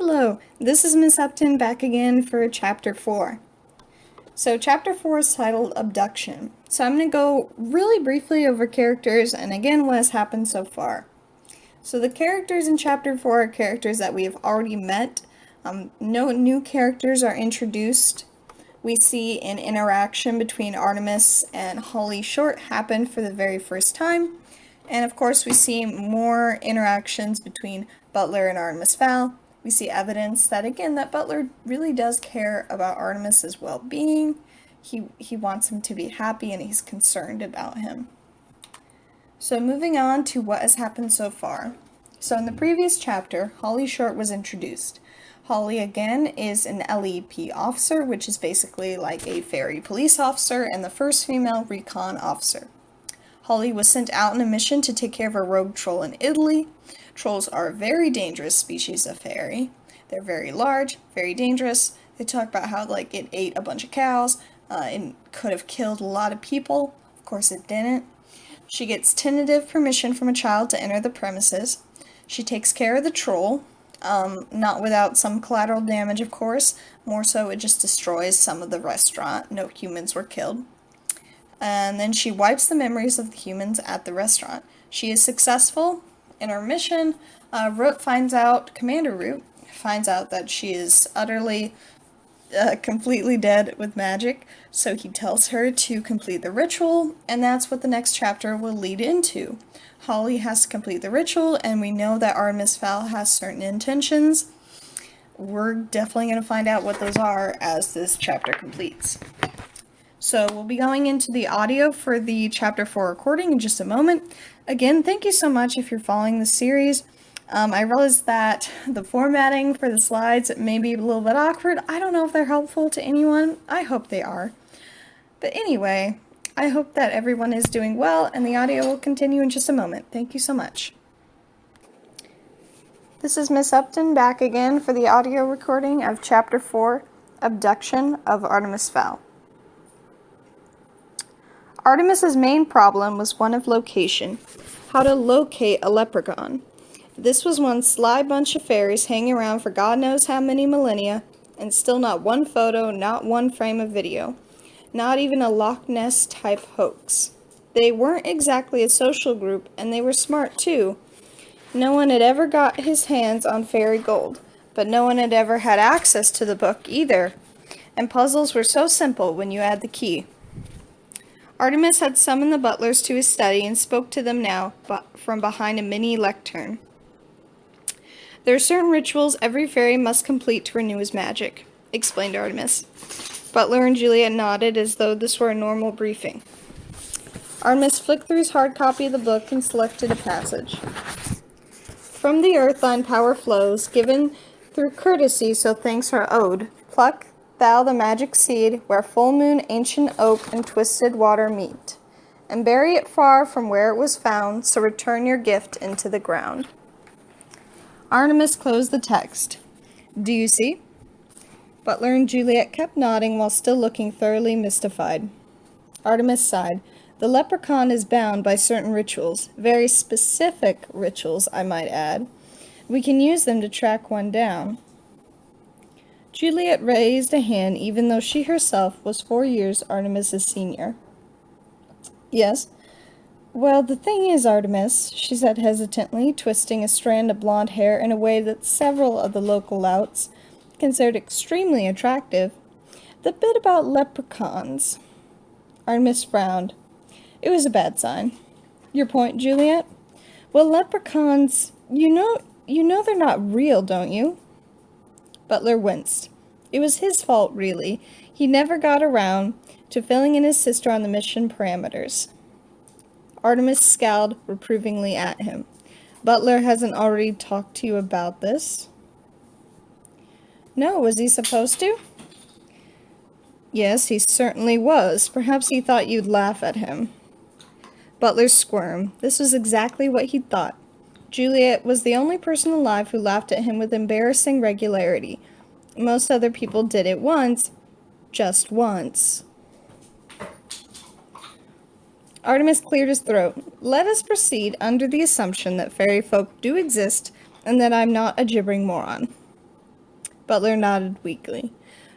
Hello, this is Miss Upton back again for Chapter 4. So Chapter 4 is titled Abduction. So I'm going to go really briefly over characters and again what has happened so far. So the characters in Chapter 4 are characters that we have already met. No new characters are introduced. We see an interaction between Artemis and Holly Short happen for the very first time. And of course we see more interactions between Butler and Artemis Fowl. We see evidence that, again, that Butler really does care about Artemis's well-being. He wants him to be happy and he's concerned about him. So moving on to what has happened so far. So in the previous chapter, Holly Short was introduced. Holly, again, is an LEP officer, which is basically like a ferry police officer and the first female recon officer. Holly was sent out on a mission to take care of a rogue troll in Italy. Trolls are a very dangerous species of fairy. They're very large, very dangerous. They talk about how it ate a bunch of cows. It could have killed a lot of people. Of course it didn't. She gets tentative permission from a child to enter the premises. She takes care of the troll, not without some collateral damage, of course. More so, it just destroys some of the restaurant. No humans were killed. And then she wipes the memories of the humans at the restaurant. She is successful in her mission. Commander Root finds out that she is utterly, completely dead with magic, so he tells her to complete the ritual, and that's what the next chapter will lead into. Holly has to complete the ritual, and we know that Artemis Fowl has certain intentions. We're definitely going to find out what those are as this chapter completes. So we'll be going into the audio for the Chapter 4 recording in just a moment. Again, thank you so much if you're following the series. I realize that the formatting for the slides may be a little bit awkward. I don't know if they're helpful to anyone. I hope they are. But anyway, I hope that everyone is doing well, and the audio will continue in just a moment. Thank you so much. This is Miss Upton back again for the audio recording of Chapter 4, Abduction of Artemis Fowl. Artemis's main problem was one of location, how to locate a leprechaun. This was one sly bunch of fairies hanging around for God knows how many millennia, and still not one photo, not one frame of video, not even a Loch Ness type hoax. They weren't exactly a social group, and they were smart too. No one had ever got his hands on fairy gold, but no one had ever had access to the book either, and puzzles were so simple when you had the key. Artemis had summoned the butlers to his study and spoke to them now from behind a mini lectern. There are certain rituals every fairy must complete to renew his magic, explained Artemis. Butler and Juliet nodded as though this were a normal briefing. Artemis flicked through his hard copy of the book and selected a passage. From the earth thine power flows, given through courtesy, so thanks are owed. Pluck thou the magic seed, where full moon, ancient oak, and twisted water meet, and bury it far from where it was found, so return your gift into the ground. Artemis closed the text. Do you see? Butler and Juliet kept nodding while still looking thoroughly mystified. Artemis sighed. The leprechaun is bound by certain rituals, very specific rituals, I might add. We can use them to track one down. Juliet raised a hand even though she herself was 4 years Artemis's senior. Yes. Well, the thing is, Artemis, she said hesitantly, twisting a strand of blonde hair in a way that several of the local louts considered extremely attractive. The bit about leprechauns. Artemis frowned. It was a bad sign. Your point, Juliet? Well, leprechauns, you know they're not real, don't you? Butler winced. It was his fault, really. He never got around to filling in his sister on the mission parameters. Artemis scowled reprovingly at him. Butler hasn't already talked to you about this? No, was he supposed to? Yes, he certainly was. Perhaps he thought you'd laugh at him. Butler squirmed. This was exactly what he'd thought. Juliet was the only person alive who laughed at him with embarrassing regularity. Most other people did it once, just once. Artemis cleared his throat. Let us proceed under the assumption that fairy folk do exist and that I'm not a gibbering moron. Butler nodded weakly.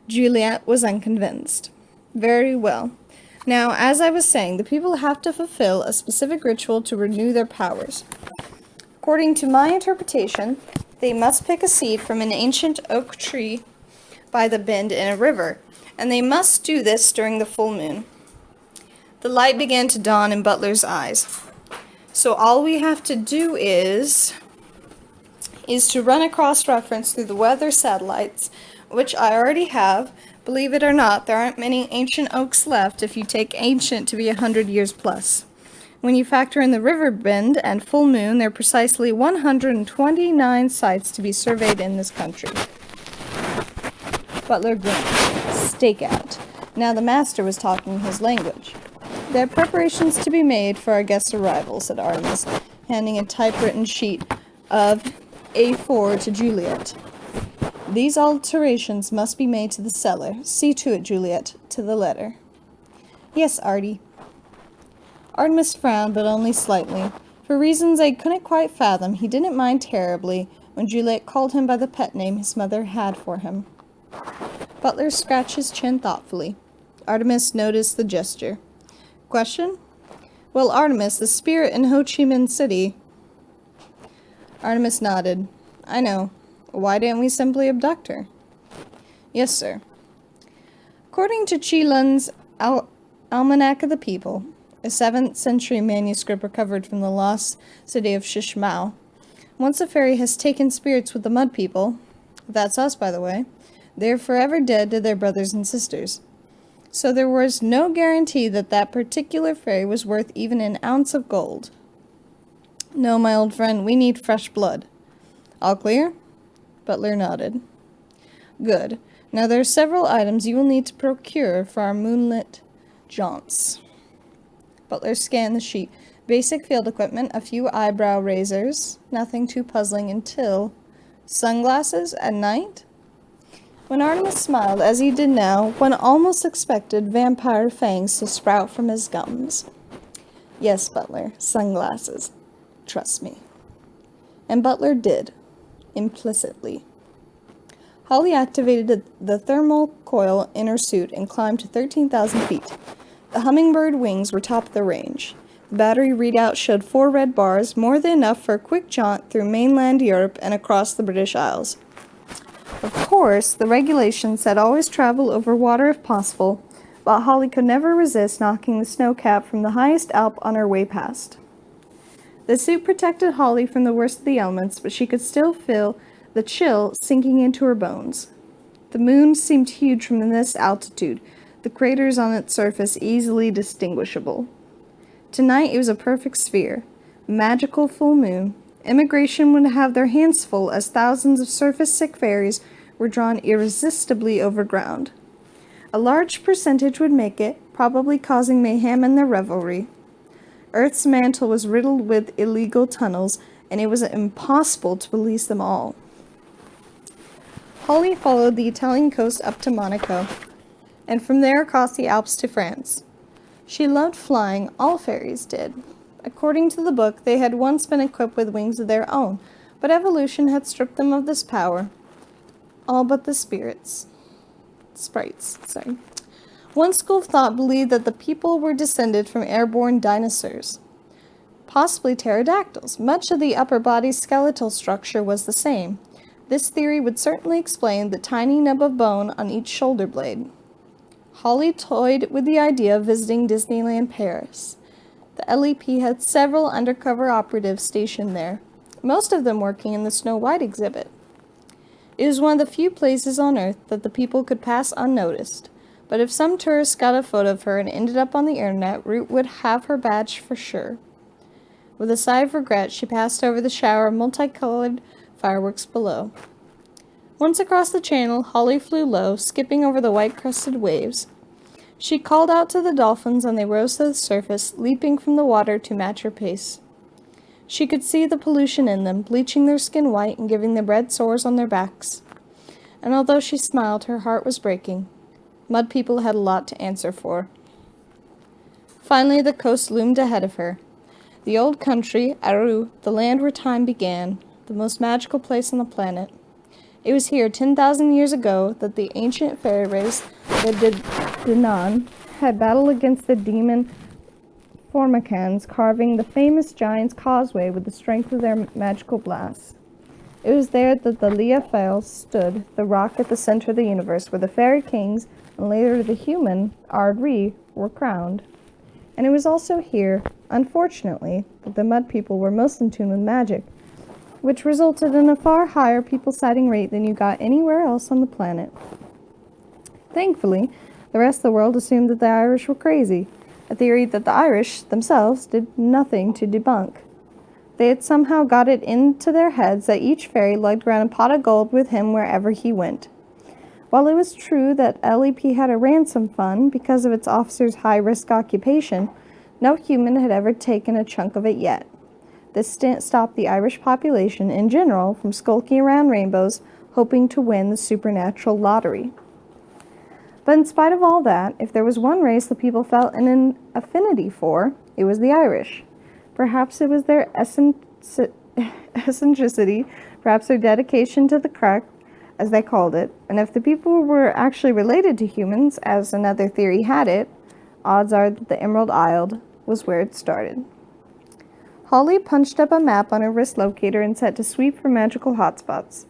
Juliet was unconvinced. Very well. Now, as I was saying, the people have to fulfill a specific ritual to renew their powers. According to my interpretation, they must pick a seed from an ancient oak tree by the bend in a river, and they must do this during the full moon. The light began to dawn in Butler's eyes. So all we have to do is to run a cross-reference through the weather satellites, which I already have. Believe it or not, there aren't many ancient oaks left if you take ancient to be 100 years plus. When you factor in the river bend and full moon, there are precisely 129 sites to be surveyed in this country. Butler grinned. Stakeout. Now the master was talking his language. There are preparations to be made for our guest's arrival, said Artemis, handing a typewritten sheet of A4 to Juliet. These alterations must be made to the cellar. See to it, Juliet, to the letter. Yes, Artie. Artemis frowned, but only slightly. For reasons I couldn't quite fathom, he didn't mind terribly when Juliet called him by the pet name his mother had for him. Butler scratched his chin thoughtfully. Artemis noticed the gesture. Question? Well, Artemis, the spirit in Ho Chi Minh City. Artemis nodded. I know. Why didn't we simply abduct her? Yes, sir. According to Chi Lun's Almanac of the People, a 7th century manuscript recovered from the lost city of Shishmao, once a fairy has taken spirits with the mud people, that's us, by the way, they are forever dead to their brothers and sisters. So there was no guarantee that that particular fairy was worth even an ounce of gold. No, my old friend, we need fresh blood. All clear? Butler nodded. Good. Now there are several items you will need to procure for our moonlit jaunts. Butler scanned the sheet. Basic field equipment, a few eyebrow razors, nothing too puzzling until sunglasses at night? When Artemis smiled, as he did now, one almost expected vampire fangs to sprout from his gums. Yes, Butler, sunglasses. Trust me. And Butler did, implicitly. Holly activated the thermal coil in her suit and climbed to 13,000 feet. The hummingbird wings were top of the range. The battery readout showed 4 red bars, more than enough for a quick jaunt through mainland Europe and across the British Isles. Of course, the regulations said always travel over water if possible, but Holly could never resist knocking the snow cap from the highest Alp on her way past. The suit protected Holly from the worst of the elements, but she could still feel the chill sinking into her bones. The moon seemed huge from this altitude, the craters on its surface easily distinguishable. Tonight it was a perfect sphere, magical full moon. Immigration would have their hands full as thousands of surface-sick fairies were drawn irresistibly overground. A large percentage would make it, probably causing mayhem in their revelry. Earth's mantle was riddled with illegal tunnels, and it was impossible to police them all. Holly followed the Italian coast up to Monaco, and from there across the Alps to France. She loved flying, all fairies did. According to the book, they had once been equipped with wings of their own, but evolution had stripped them of this power. All but the sprites. One school of thought believed that the people were descended from airborne dinosaurs, possibly pterodactyls. Much of the upper body's skeletal structure was the same. This theory would certainly explain the tiny nub of bone on each shoulder blade. Holly toyed with the idea of visiting Disneyland Paris. The LEP had several undercover operatives stationed there, most of them working in the Snow White exhibit. It was one of the few places on Earth that the people could pass unnoticed, but if some tourist got a photo of her and ended up on the internet, Root would have her badge for sure. With a sigh of regret, she passed over the shower of multicolored fireworks below. Once across the channel, Holly flew low, skipping over the white-crested waves. She called out to the dolphins and they rose to the surface, leaping from the water to match her pace. She could see the pollution in them, bleaching their skin white and giving them red sores on their backs. And although she smiled, her heart was breaking. Mud people had a lot to answer for. Finally, the coast loomed ahead of her. The old country, Aru, the land where time began, the most magical place on the planet. It was here 10,000 years ago that the ancient fairy race, the Dinan, had battled against the demon Formicans, carving the famous giant's causeway with the strength of their magical blasts. It was there that the Fowl stood, the rock at the center of the universe, where the fairy kings and later the human Ardri were crowned. And it was also here, unfortunately, that the mud people were most in tune with magic, which resulted in a far higher people sighting rate than you got anywhere else on the planet. Thankfully, the rest of the world assumed that the Irish were crazy, a theory that the Irish themselves did nothing to debunk. They had somehow got it into their heads that each fairy lugged around a pot of gold with him wherever he went. While it was true that LEP had a ransom fund because of its officers' high-risk occupation, no human had ever taken a chunk of it yet. This didn't stop the Irish population in general from skulking around rainbows, hoping to win the supernatural lottery. But in spite of all that, if there was one race the people felt an affinity for, it was the Irish. Perhaps it was their eccentricity, perhaps their dedication to the crack, as they called it, and if the people were actually related to humans, as another theory had it, odds are that the Emerald Isle was where it started. Holly punched up a map on her wrist locator and set to sweep for magical hotspots.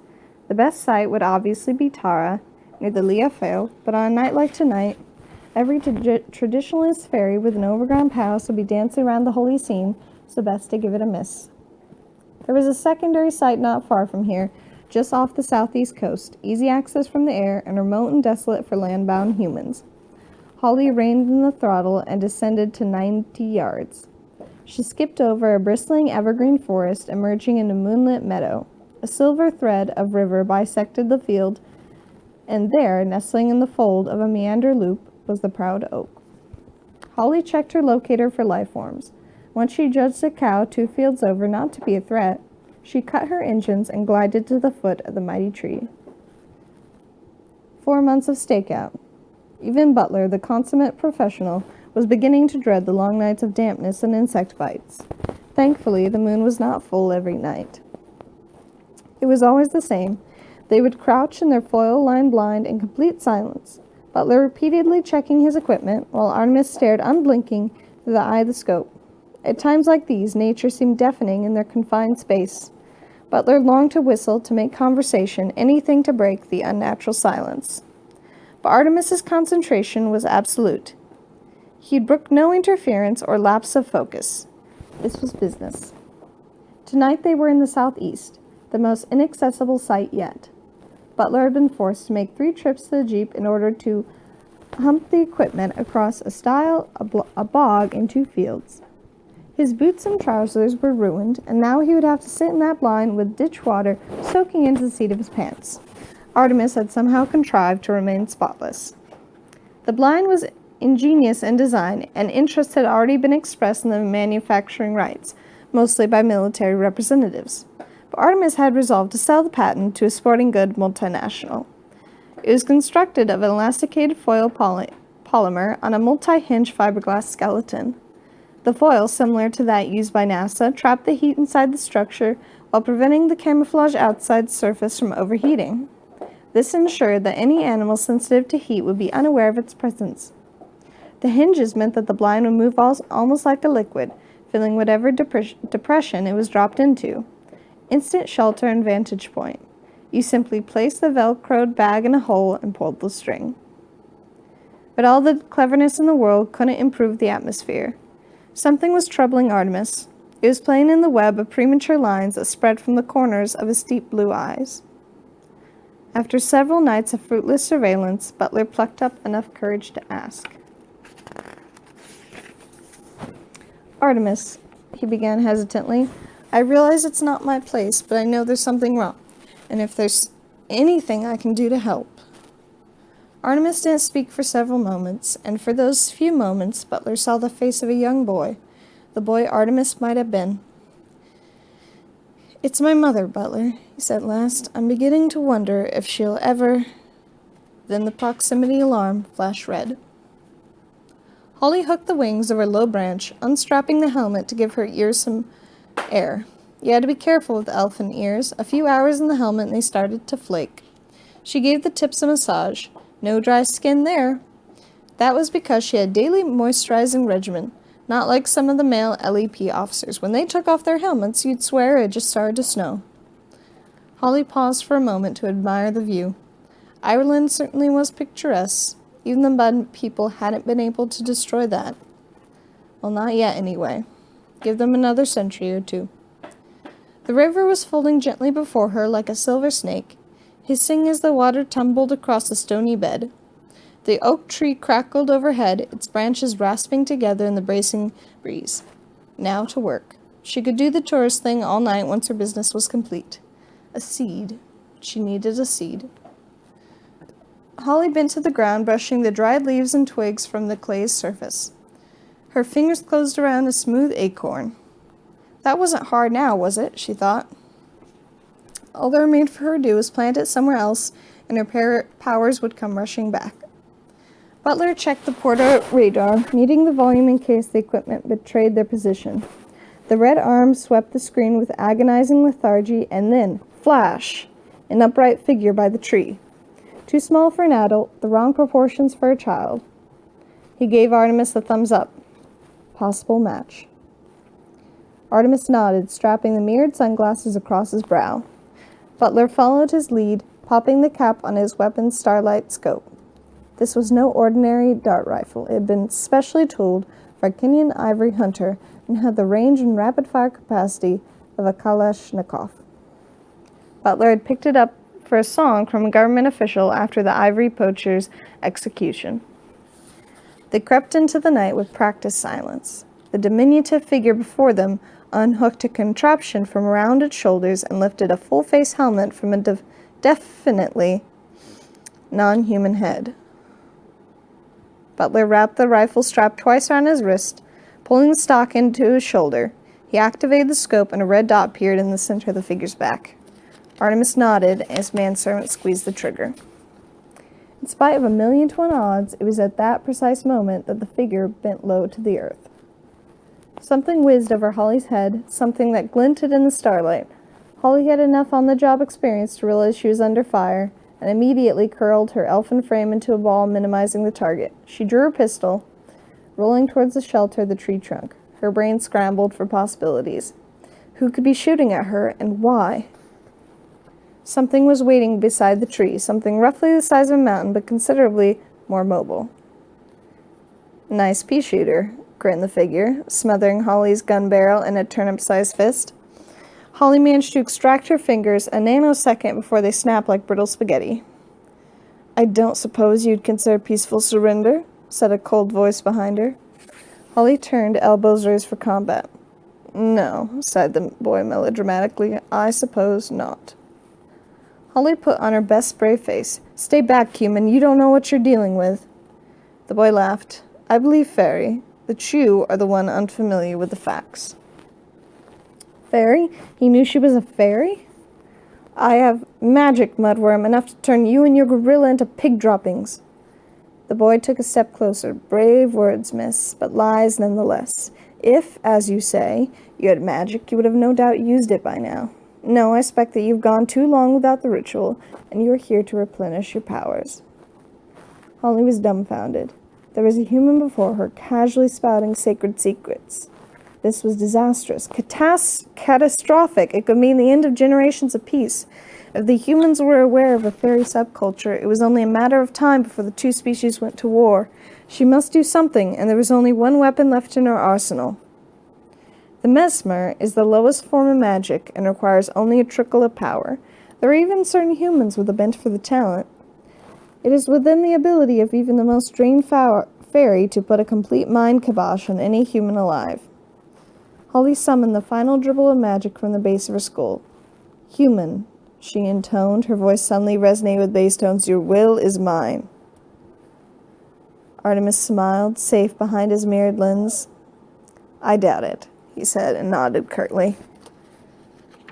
The best site would obviously be Tara, near the Lea Fowl, but on a night like tonight, every traditionalist fairy with an overground palace would be dancing around the holy scene, so best to give it a miss. There was a secondary site not far from here, just off the southeast coast, easy access from the air and remote and desolate for land-bound humans. Holly reined in the throttle and descended to 90 yards. She skipped over a bristling evergreen forest, emerging into a moonlit meadow. A silver thread of river bisected the field, and there, nestling in the fold of a meander loop, was the proud oak. Holly checked her locator for life forms. Once she judged a cow 2 fields over not to be a threat, she cut her engines and glided to the foot of the mighty tree. 4 months of stakeout. Even Butler, the consummate professional, was beginning to dread the long nights of dampness and insect bites. Thankfully, the moon was not full every night. It was always the same. They would crouch in their foil-lined blind in complete silence, Butler repeatedly checking his equipment, while Artemis stared unblinking through the eye of the scope. At times like these, nature seemed deafening in their confined space. Butler longed to whistle, to make conversation, anything to break the unnatural silence. But Artemis's concentration was absolute. He'd brook no interference or lapse of focus. This was business. Tonight they were in the southeast, the most inaccessible site yet. Butler had been forced to make 3 trips to the Jeep in order to hump the equipment across a bog in 2 fields. His boots and trousers were ruined, and now he would have to sit in that blind with ditch water soaking into the seat of his pants. Artemis had somehow contrived to remain spotless. The blind was ingenious in design, and interest had already been expressed in the manufacturing rights, mostly by military representatives. But Artemis had resolved to sell the patent to a sporting good multinational. It was constructed of an elasticated foil polymer on a multi-hinge fiberglass skeleton. The foil, similar to that used by NASA, trapped the heat inside the structure while preventing the camouflage outside surface from overheating. This ensured that any animal sensitive to heat would be unaware of its presence. The hinges meant that the blind would move almost like a liquid, filling whatever depression it was dropped into. Instant shelter and vantage point. You simply placed the velcroed bag in a hole and pulled the string. But all the cleverness in the world couldn't improve the atmosphere. Something was troubling Artemis. It was playing in the web of premature lines that spread from the corners of his deep blue eyes. After several nights of fruitless surveillance, Butler plucked up enough courage to ask. Artemis, he began hesitantly, I realize it's not my place, but I know there's something wrong, and if there's anything I can do to help. Artemis didn't speak for several moments, and for those few moments Butler saw the face of a young boy, the boy Artemis might have been. It's my mother, Butler, he said at last. I'm beginning to wonder if she'll ever... Then the proximity alarm flashed red. Holly hooked the wings of her low branch, unstrapping the helmet to give her ears some air. You had to be careful with elfin ears. A few hours in the helmet and they started to flake. She gave the tips a massage. No dry skin there. That was because she had a daily moisturizing regimen, not like some of the male LEP officers. When they took off their helmets, you'd swear it just started to snow. Holly paused for a moment to admire the view. Ireland certainly was picturesque. Even the mud people hadn't been able to destroy that. Well, not yet, anyway. Give them another century or two. The river was folding gently before her like a silver snake, hissing as the water tumbled across the stony bed. The oak tree crackled overhead, its branches rasping together in the bracing breeze. Now to work. She could do the tourist thing all night once her business was complete. A seed. She needed a seed. Holly bent to the ground, brushing the dried leaves and twigs from the clay's surface. Her fingers closed around a smooth acorn. That wasn't hard now, was it? She thought. All that remained for her to do was plant it somewhere else, and her powers would come rushing back. Butler checked the porta radar, muting the volume in case the equipment betrayed their position. The red arm swept the screen with agonizing lethargy, and then, flash! An upright figure by the tree. Too small for an adult, the wrong proportions for a child. He gave Artemis the thumbs up. Possible match. Artemis nodded, strapping the mirrored sunglasses across his brow. Butler followed his lead, popping the cap on his weapon's starlight scope. This was no ordinary dart rifle. It had been specially tooled for a Kenyan ivory hunter and had the range and rapid-fire capacity of a Kalashnikov. Butler had picked it up for a song from a government official after the ivory poacher's execution. They crept into the night with practiced silence. The diminutive figure before them unhooked a contraption from around its shoulders and lifted a full-face helmet from a definitely non-human head. Butler wrapped the rifle strap twice around his wrist, pulling the stock into his shoulder. He activated the scope and a red dot appeared in the center of the figure's back. Artemis nodded as his manservant squeezed the trigger. In spite of 1,000,000 to 1 odds, it was at that precise moment that the figure bent low to the earth. Something whizzed over Holly's head, something that glinted in the starlight. Holly had enough on-the-job experience to realize she was under fire, and immediately curled her elfin frame into a ball, minimizing the target. She drew her pistol, rolling towards the shelter of the tree trunk. Her brain scrambled for possibilities. Who could be shooting at her, and why? Something was waiting beside the tree, something roughly the size of a mountain, but considerably more mobile. Nice pea shooter, grinned the figure, smothering Holly's gun barrel in a turnip-sized fist. Holly managed to extract her fingers a nanosecond before they snapped like brittle spaghetti. I don't suppose you'd consider peaceful surrender, said a cold voice behind her. Holly turned, elbows raised for combat. No, sighed the boy melodramatically, I suppose not. Holly put on her best brave face. Stay back, human, you don't know what you're dealing with. The boy laughed. I believe fairy. The Chew are the one unfamiliar with the facts. Fairy? He knew she was a fairy? I have magic, Mudworm, enough to turn you and your gorilla into pig droppings. The boy took a step closer. Brave words, miss, but lies nonetheless. If, as you say, you had magic, you would have no doubt used it by now. No, I suspect that you've gone too long without the ritual, and you are here to replenish your powers. Holly was dumbfounded. There was a human before her, casually spouting sacred secrets. This was disastrous, catastrophic. It could mean the end of generations of peace. If the humans were aware of a fairy subculture, it was only a matter of time before the two species went to war. She must do something, and there was only one weapon left in her arsenal. The mesmer is the lowest form of magic and requires only a trickle of power. There are even certain humans with a bent for the talent. It is within the ability of even the most trained fairy to put a complete mind kibosh on any human alive. Holly summoned the final dribble of magic from the base of her skull. Human, she intoned, her voice suddenly resonated with bass tones. Your will is mine. Artemis smiled, safe behind his mirrored lens. I doubt it, he said, and nodded curtly.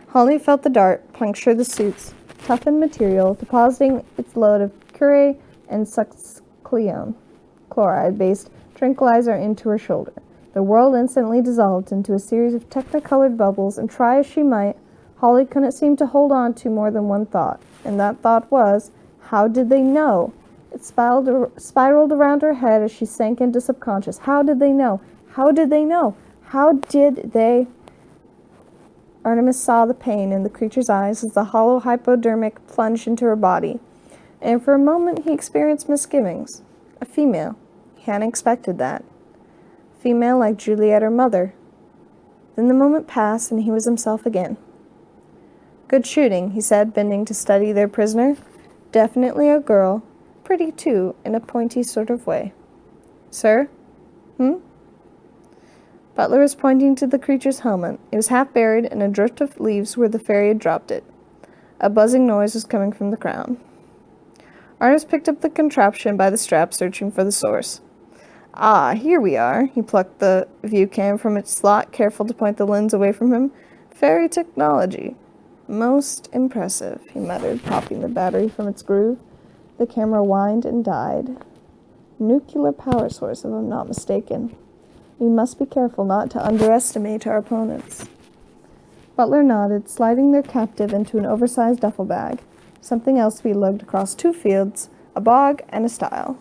Holly felt the dart puncture the suit's toughened material, depositing its load of curare and succeon, chloride-based tranquilizer into her shoulder. The world instantly dissolved into a series of technicolored bubbles, and try as she might, Holly couldn't seem to hold on to more than one thought, and that thought was, how did they know? It spiraled around her head as she sank into subconscious. How did they know? How did they know? How did they... Artemis saw the pain in the creature's eyes as the hollow hypodermic plunged into her body, and for a moment he experienced misgivings. A female. He hadn't expected that. Female like Juliet, her mother. Then the moment passed, and he was himself again. Good shooting, he said, bending to study their prisoner. Definitely a girl. Pretty, too, in a pointy sort of way. Sir? Butler was pointing to the creature's helmet. It was half buried in a drift of leaves where the fairy had dropped it. A buzzing noise was coming from the crown. Artemis picked up the contraption by the strap, searching for the source. Ah, here we are. He plucked the view cam from its slot, careful to point the lens away from him. Fairy technology. Most impressive, he muttered, popping the battery from its groove. The camera whined and died. Nuclear power source, if I'm not mistaken. We must be careful not to underestimate our opponents. Butler nodded, sliding their captive into an oversized duffel bag. Something else to be lugged across 2 fields, a bog and a stile.